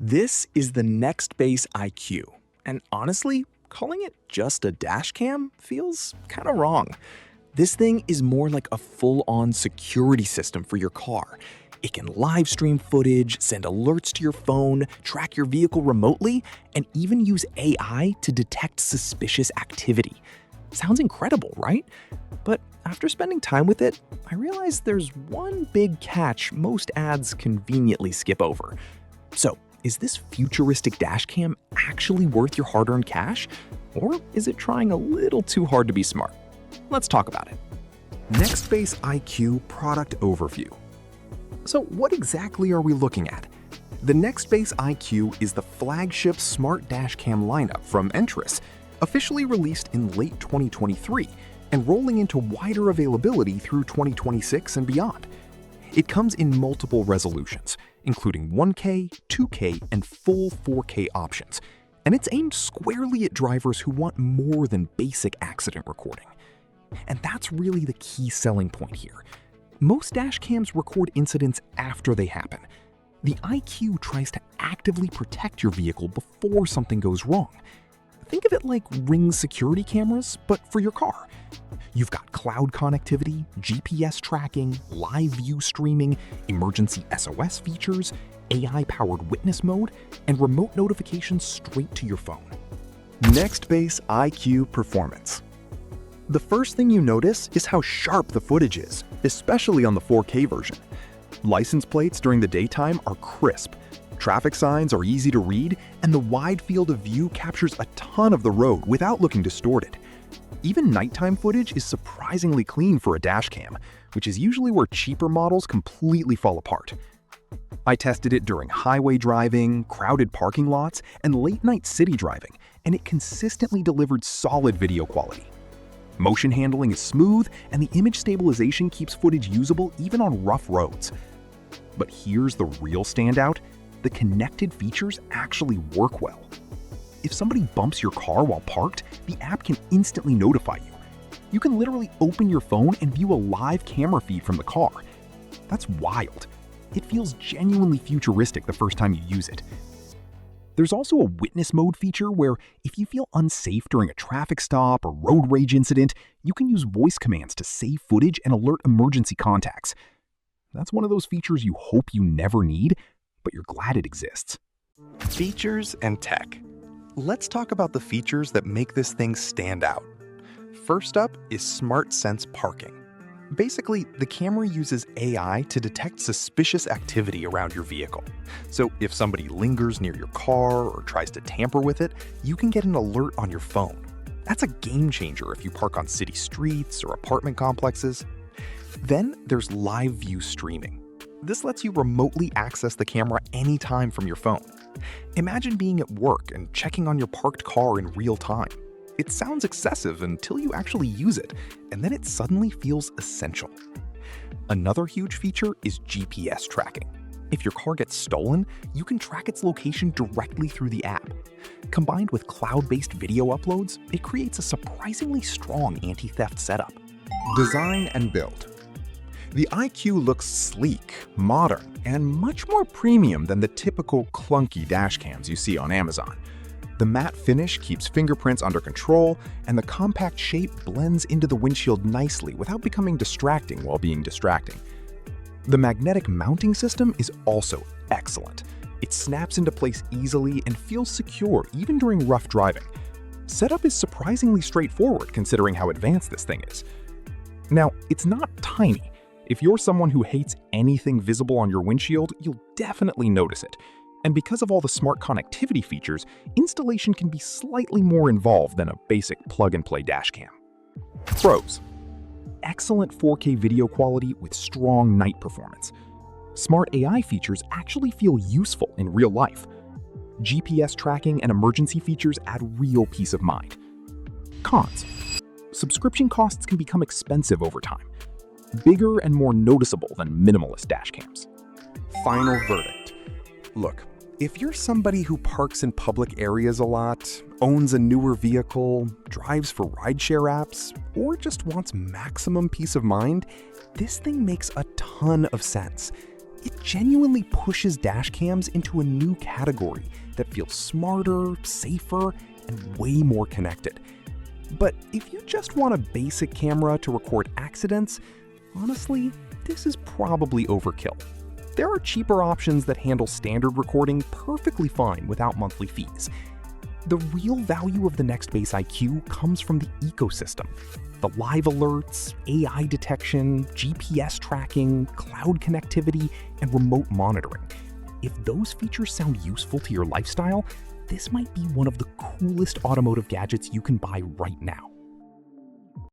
This is the Nextbase IQ, and honestly, calling it just a dash cam feels kinda wrong. This thing is more like a full-on security system for your car. It can live stream footage, send alerts to your phone, track your vehicle remotely, and even use AI to detect suspicious activity. Sounds incredible, right? But after spending time with it, I realized there's one big catch most ads conveniently skip over. So, is this futuristic dashcam actually worth your hard-earned cash? Or is it trying a little too hard to be smart? Let's talk about it. Nextbase IQ Product Overview. So what exactly are we looking at? The Nextbase IQ is the flagship smart dashcam lineup from Entris, officially released in late 2023 and rolling into wider availability through 2026 and beyond. It comes in multiple resolutions, including 1K, 2K, and full 4K options, and it's aimed squarely at drivers who want more than basic accident recording. And that's really the key selling point here. Most dashcams record incidents after they happen. The IQ tries to actively protect your vehicle before something goes wrong. Think of it like Ring security cameras, but for your car. You've got cloud connectivity, GPS tracking, live view streaming, emergency SOS features, AI-powered witness mode, and remote notifications straight to your phone. Nextbase IQ Performance. The first thing you notice is how sharp the footage is, especially on the 4K version. License plates during the daytime are crisp, traffic signs are easy to read, and the wide field of view captures a ton of the road without looking distorted. Even nighttime footage is surprisingly clean for a dashcam, which is usually where cheaper models completely fall apart. I tested it during highway driving, crowded parking lots, and late-night city driving, and it consistently delivered solid video quality. Motion handling is smooth, and the image stabilization keeps footage usable even on rough roads. But here's the real standout: the connected features actually work well. If somebody bumps your car while parked, the app can instantly notify you. You can literally open your phone and view a live camera feed from the car. That's wild. It feels genuinely futuristic the first time you use it. There's also a witness mode feature where if you feel unsafe during a traffic stop or road rage incident, you can use voice commands to save footage and alert emergency contacts. That's one of those features you hope you never need, but you're glad it exists. Features and tech. Let's talk about the features that make this thing stand out. First up is Smart Sense Parking. Basically, the camera uses AI to detect suspicious activity around your vehicle. So if somebody lingers near your car or tries to tamper with it, you can get an alert on your phone. That's a game changer if you park on city streets or apartment complexes. Then there's live view streaming. This lets you remotely access the camera anytime from your phone. Imagine being at work and checking on your parked car in real time. It sounds excessive until you actually use it, and then it suddenly feels essential. Another huge feature is GPS tracking. If your car gets stolen, you can track its location directly through the app. Combined with cloud-based video uploads, it creates a surprisingly strong anti-theft setup. Design and build. The IQ looks sleek, modern, and much more premium than the typical clunky dashcams you see on Amazon. The matte finish keeps fingerprints under control, and the compact shape blends into the windshield nicely without becoming distracting while being distracting. The magnetic mounting system is also excellent. It snaps into place easily and feels secure even during rough driving. Setup is surprisingly straightforward considering how advanced this thing is. Now, it's not tiny. If you're someone who hates anything visible on your windshield, you'll definitely notice it. And because of all the smart connectivity features, installation can be slightly more involved than a basic plug-and-play dashcam. Pros. Excellent 4K video quality with strong night performance. Smart AI features actually feel useful in real life. GPS tracking and emergency features add real peace of mind. Cons. Subscription costs can become expensive over time. Bigger and more noticeable than minimalist dashcams. Final verdict. Look, if you're somebody who parks in public areas a lot, owns a newer vehicle, drives for rideshare apps, or just wants maximum peace of mind, this thing makes a ton of sense. It genuinely pushes dash cams into a new category that feels smarter, safer, and way more connected. But if you just want a basic camera to record accidents, honestly, this is probably overkill. There are cheaper options that handle standard recording perfectly fine without monthly fees. The real value of the Nextbase IQ comes from the ecosystem. The live alerts, AI detection, GPS tracking, cloud connectivity, and remote monitoring. If those features sound useful to your lifestyle, this might be one of the coolest automotive gadgets you can buy right now.